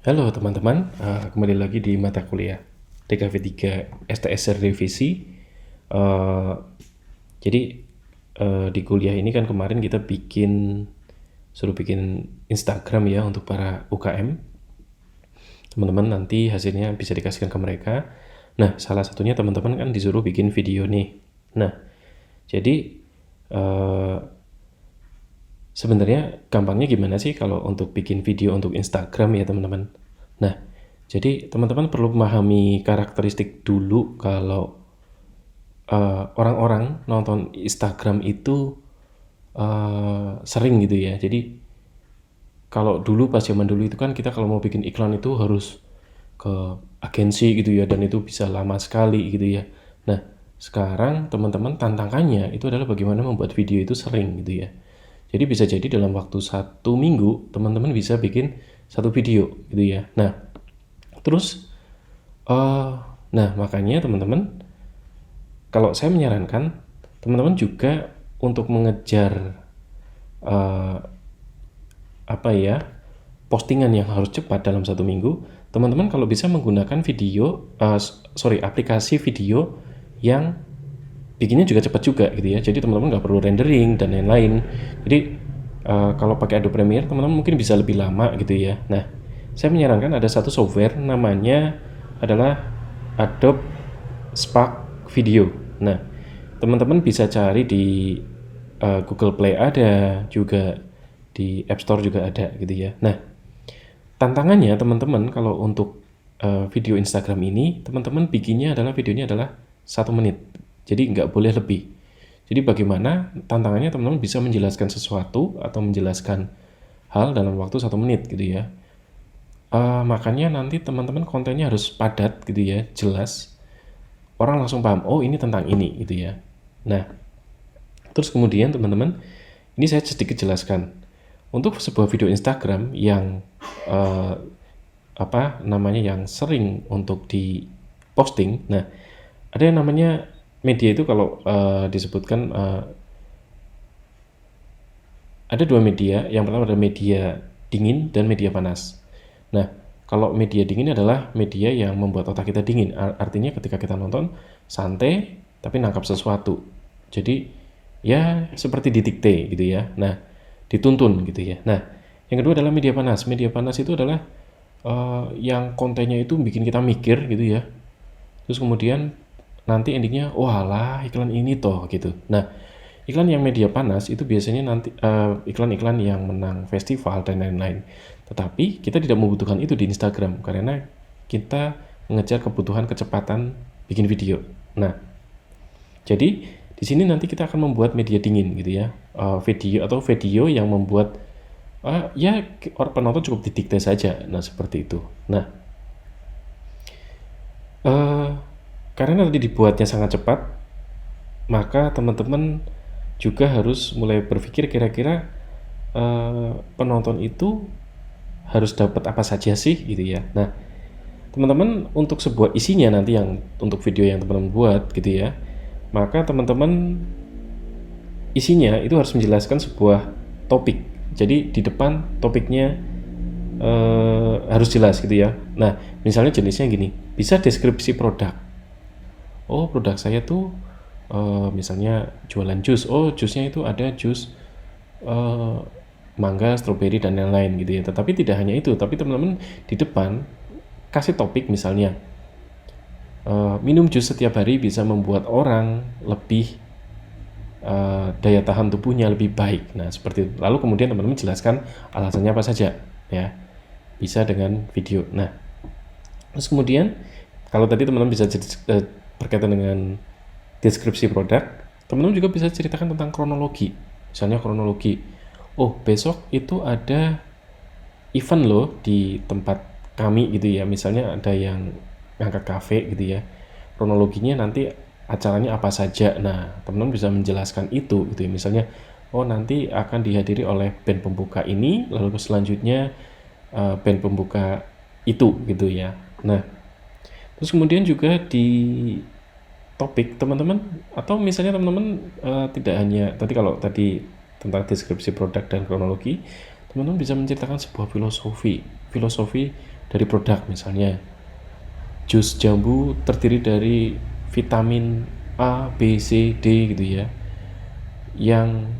Halo teman-teman, kembali lagi di mata kuliah DKV3 STS Revisi. Eh, jadi di kuliah ini kan kemarin kita suruh bikin Instagram ya untuk para UKM. Teman-teman nanti hasilnya bisa dikasihkan ke mereka. Nah, salah satunya teman-teman kan disuruh bikin video nih. Nah, jadi eh, sebenarnya gampangnya gimana sih kalau untuk bikin video untuk Instagram ya teman-teman? Nah, jadi teman-teman perlu memahami karakteristik dulu kalau orang-orang nonton Instagram itu sering gitu ya. Jadi kalau dulu pas zaman dulu itu kan kita kalau mau bikin iklan itu harus ke agensi gitu ya, dan itu bisa lama sekali gitu ya. Nah, sekarang teman-teman tantangannya itu adalah bagaimana membuat video itu sering gitu ya. Jadi bisa jadi dalam waktu 1 minggu teman-teman bisa bikin 1 video gitu ya. Nah, terus nah makanya teman-teman, kalau saya menyarankan teman-teman juga untuk mengejar eh, apa ya, postingan yang harus cepat dalam 1 minggu, teman-teman kalau bisa menggunakan aplikasi video yang bikinnya juga cepat juga gitu ya. Jadi teman-teman nggak perlu rendering dan lain-lain. Jadi kalau pakai Adobe Premiere teman-teman mungkin bisa lebih lama gitu ya. Nah, saya menyarankan ada satu software namanya adalah Adobe Spark Video. Nah, teman-teman bisa cari di Google Play, ada juga di App Store juga ada gitu ya. Nah, tantangannya teman-teman kalau untuk video Instagram ini, teman-teman bikinnya adalah videonya adalah 1 menit. Jadi nggak boleh lebih. Jadi bagaimana tantangannya teman-teman bisa menjelaskan sesuatu atau menjelaskan hal dalam waktu 1 menit gitu ya. Makanya nanti teman-teman kontennya harus padat gitu ya, jelas. Orang langsung paham, oh ini tentang ini gitu ya. Nah, terus kemudian teman-teman, ini saya sedikit jelaskan. Untuk sebuah video Instagram yang eh, yang sering untuk diposting, nah ada yang namanya media itu kalau disebutkan ada dua media. Yang pertama ada media dingin dan media panas. Nah, kalau media dingin adalah media yang membuat otak kita dingin. Artinya ketika kita nonton santai tapi nangkap sesuatu. Jadi ya seperti didikte gitu ya. Nah, dituntun gitu ya. Nah, yang kedua adalah media panas. Media panas itu adalah yang kontennya itu bikin kita mikir gitu ya. Terus kemudian nanti endingnya, walah iklan ini toh gitu. Nah, iklan yang media panas itu biasanya nanti iklan-iklan yang menang festival dan lain-lain. Tetapi kita tidak membutuhkan itu di Instagram karena kita mengejar kebutuhan kecepatan bikin video. Nah, jadi di sini nanti kita akan membuat media dingin gitu ya, video yang membuat ya orang penonton cukup didikte saja. Nah, seperti itu. Nah, eh, karena nanti dibuatnya sangat cepat, maka teman-teman juga harus mulai berpikir kira-kira penonton itu harus dapat apa saja sih gitu ya. Nah, teman-teman untuk sebuah isinya nanti yang untuk video yang teman-teman buat gitu ya, maka teman-teman isinya itu harus menjelaskan sebuah topik. Jadi di depan topiknya harus jelas gitu ya. Nah, misalnya jenisnya gini, bisa deskripsi produk. Oh, produk saya tuh misalnya jualan jus. Oh, jusnya itu ada jus eh, mangga, stroberi dan lain-lain gitu ya. Tetapi tidak hanya itu, tapi teman-teman di depan kasih topik misalnya minum jus setiap hari bisa membuat orang lebih daya tahan tubuhnya lebih baik. Nah, seperti itu. Lalu kemudian teman-teman jelaskan alasannya apa saja ya. Bisa dengan video. Nah, terus kemudian kalau tadi teman-teman bisa berkaitan dengan deskripsi produk, teman-teman juga bisa ceritakan tentang kronologi. Misalnya kronologi, oh besok itu ada event loh di tempat kami gitu ya. Misalnya ada yang ngangkat kafe gitu ya. Kronologinya nanti acaranya apa saja. Nah, teman-teman bisa menjelaskan itu gitu ya. Misalnya, oh nanti akan dihadiri oleh band pembuka ini, lalu selanjutnya band pembuka itu gitu ya. Nah, terus kemudian juga di topik teman-teman, atau misalnya teman-teman tidak hanya tadi tentang deskripsi produk dan kronologi, teman-teman bisa menceritakan sebuah filosofi dari produk. Misalnya jus jambu terdiri dari vitamin A, B, C, D gitu ya, yang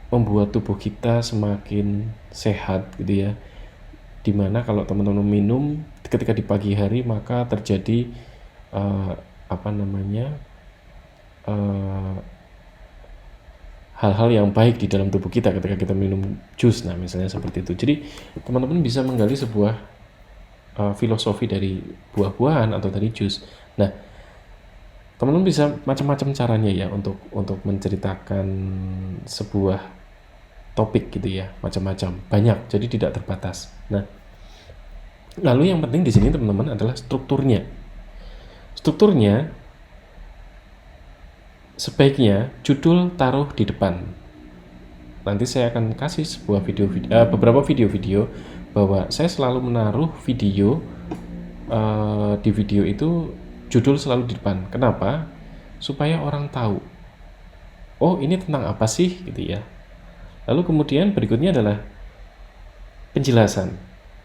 membuat tubuh kita semakin sehat gitu ya. Dimana kalau teman-teman minum ketika di pagi hari, maka terjadi apa namanya hal-hal yang baik di dalam tubuh kita ketika kita minum jus. Nah misalnya seperti itu. Jadi teman-teman bisa menggali sebuah filosofi dari buah-buahan atau dari jus. Nah teman-teman bisa macam-macam caranya ya untuk menceritakan sebuah topik gitu ya, macam-macam, banyak, jadi tidak terbatas. Nah lalu yang penting di sini teman-teman adalah strukturnya. Strukturnya sebaiknya judul taruh di depan. Nanti saya akan kasih sebuah beberapa video-video bahwa saya selalu menaruh video di video itu judul selalu di depan. Kenapa? Supaya orang tahu, oh ini tentang apa sih gitu ya. Lalu kemudian berikutnya adalah penjelasan.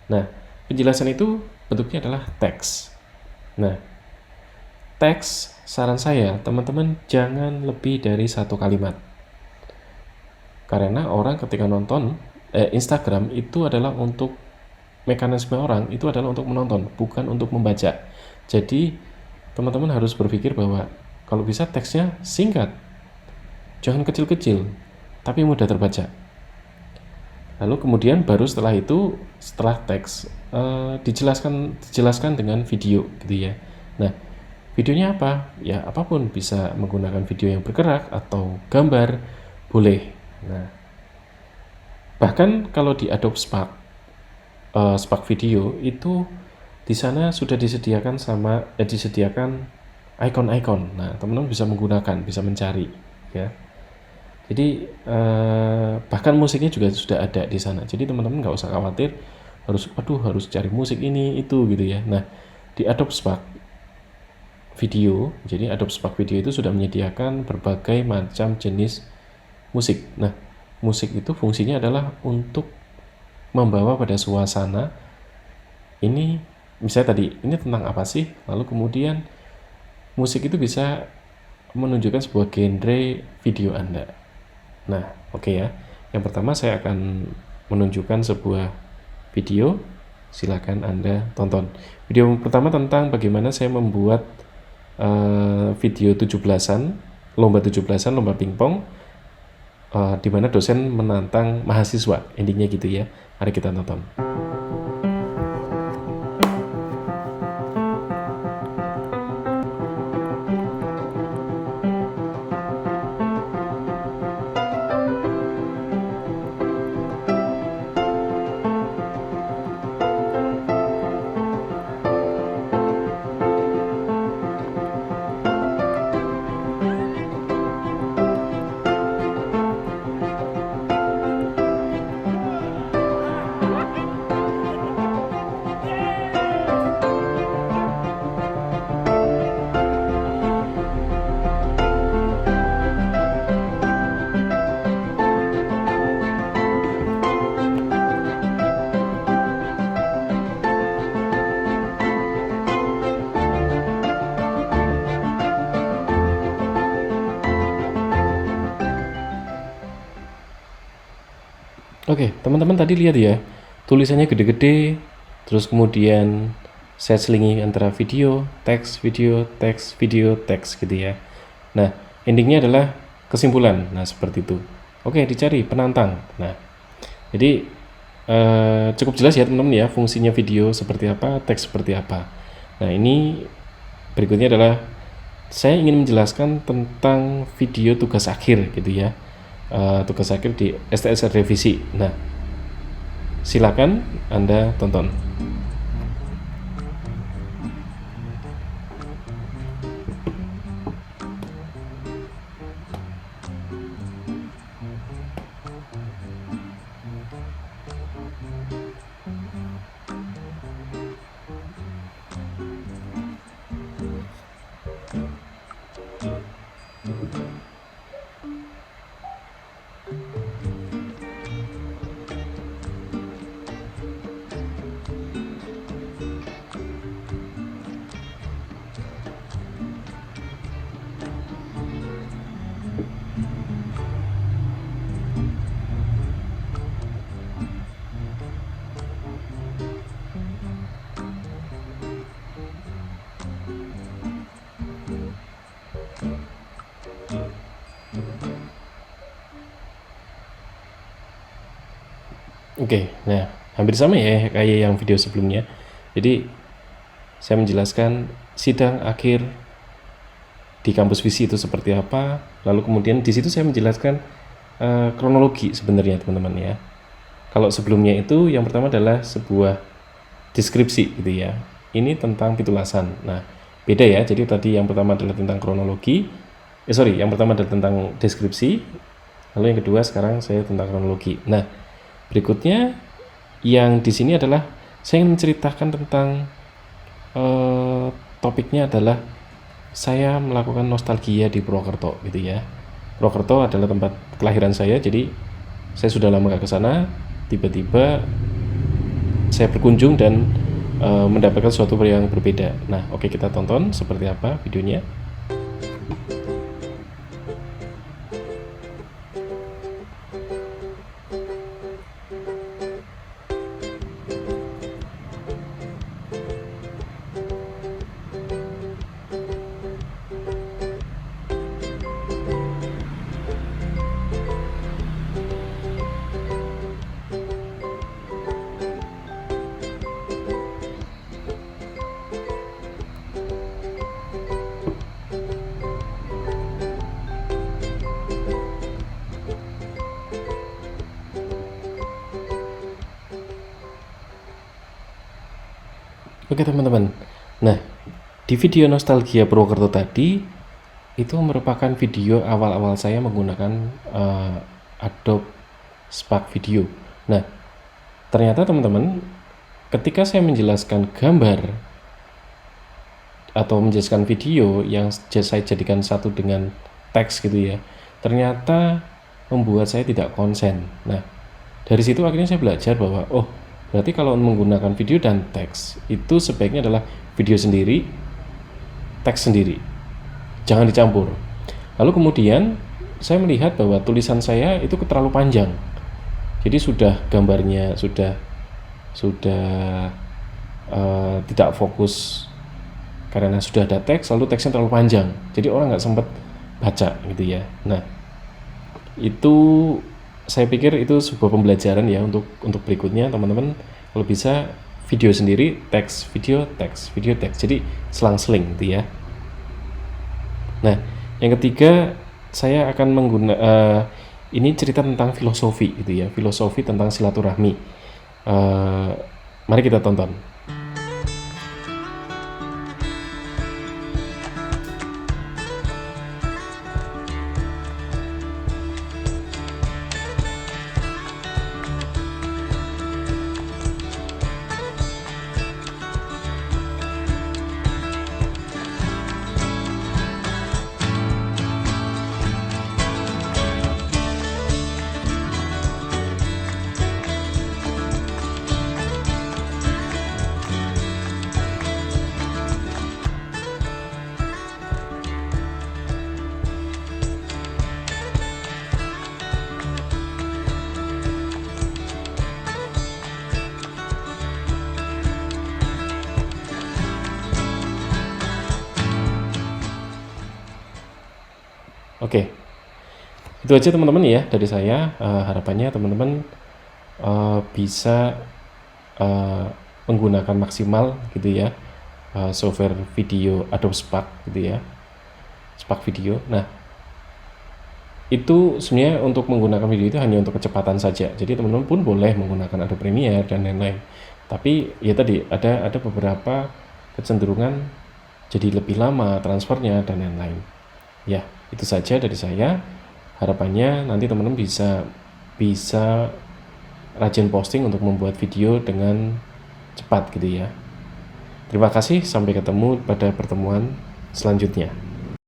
Nah, penjelasan itu bentuknya adalah teks. Nah, teks saran saya teman-teman jangan lebih dari 1 kalimat. Karena orang ketika nonton Instagram itu adalah untuk mekanisme orang itu adalah untuk menonton, bukan untuk membaca. Jadi teman-teman harus berpikir bahwa kalau bisa teksnya singkat, jangan kecil-kecil, tapi mudah terbaca. Lalu kemudian baru setelah itu, setelah teks dijelaskan dengan video gitu ya. Nah videonya apa? Ya apapun, bisa menggunakan video yang bergerak atau gambar, boleh. Nah bahkan kalau di Adobe Spark Video itu di sana sudah disediakan disediakan icon-icon. Nah teman-teman bisa menggunakan, bisa mencari ya. Jadi bahkan musiknya juga sudah ada di sana. Jadi teman-teman nggak usah khawatir harus cari musik ini itu gitu ya. Nah di Adobe Spark Video, jadi Adobe Spark Video itu sudah menyediakan berbagai macam jenis musik. Nah musik itu fungsinya adalah untuk membawa pada suasana ini, misalnya tadi ini tentang apa sih, lalu kemudian musik itu bisa menunjukkan sebuah genre video Anda. Nah oke ya, yang pertama saya akan menunjukkan sebuah video, silakan Anda tonton. Video pertama tentang bagaimana saya membuat video 17-an, lomba 17-an, lomba pingpong, di mana dosen menantang mahasiswa, endingnya gitu ya. Mari kita tonton. Oke, teman-teman tadi lihat ya, tulisannya gede-gede, terus kemudian saya selingi antara video, teks, video, teks, video, teks gitu ya. Nah, endingnya adalah kesimpulan. Nah, seperti itu. Oke, dicari penantang. Nah, jadi cukup jelas ya teman-teman ya, fungsinya video seperti apa, teks seperti apa. Nah, ini berikutnya adalah saya ingin menjelaskan tentang video tugas akhir gitu ya. Tugas akhir di STSR revisi. Nah, silakan Anda tonton. Oke, nah hampir sama ya kayak yang video sebelumnya. Jadi saya menjelaskan sidang akhir di kampus visi itu seperti apa, lalu kemudian di situ saya menjelaskan kronologi sebenarnya teman-teman ya. Kalau sebelumnya itu yang pertama adalah sebuah deskripsi gitu ya. Ini tentang pitulasan. Nah, beda ya. Jadi tadi yang pertama adalah tentang kronologi. Yang pertama adalah tentang deskripsi. Lalu yang kedua sekarang saya tentang kronologi. Nah, berikutnya yang di sini adalah saya ingin menceritakan tentang topiknya adalah saya melakukan nostalgia di Purwokerto gitu ya. Purwokerto adalah tempat kelahiran saya, jadi saya sudah lama gak ke sana. Tiba-tiba saya berkunjung dan mendapatkan sesuatu yang berbeda. Nah, oke, kita tonton seperti apa videonya. Oke teman-teman, nah di video nostalgia Purwokerto tadi itu merupakan video awal-awal saya menggunakan Adobe Spark Video. Nah, ternyata teman-teman, ketika saya menjelaskan gambar atau menjelaskan video yang saya jadikan satu dengan teks gitu ya, ternyata membuat saya tidak konsen. Nah, dari situ akhirnya saya belajar bahwa berarti kalau menggunakan video dan teks itu sebaiknya adalah video sendiri, teks sendiri, jangan dicampur. Lalu kemudian saya melihat bahwa tulisan saya itu terlalu panjang, jadi sudah gambarnya sudah tidak fokus karena sudah ada teks, lalu teksnya terlalu panjang, jadi orang nggak sempat baca gitu ya. Nah, itu saya pikir itu sebuah pembelajaran ya untuk berikutnya teman-teman. Kalau bisa video sendiri, teks, video, teks, video, teks, jadi selang-seling gitu ya. Nah, yang ketiga saya akan ini cerita tentang filosofi gitu ya, filosofi tentang silaturahmi. Mari kita tonton. Oke, itu aja teman-teman ya dari saya. Harapannya teman-teman bisa menggunakan maksimal gitu ya software video Adobe Spark gitu ya, Spark Video. Nah, itu sebenarnya untuk menggunakan video itu hanya untuk kecepatan saja. Jadi teman-teman pun boleh menggunakan Adobe Premiere dan lain-lain. Tapi ya tadi ada beberapa kecenderungan jadi lebih lama transfernya dan lain-lain. Ya, itu saja dari saya. Harapannya nanti teman-teman bisa rajin posting untuk membuat video dengan cepat gitu ya. Terima kasih, sampai ketemu pada pertemuan selanjutnya.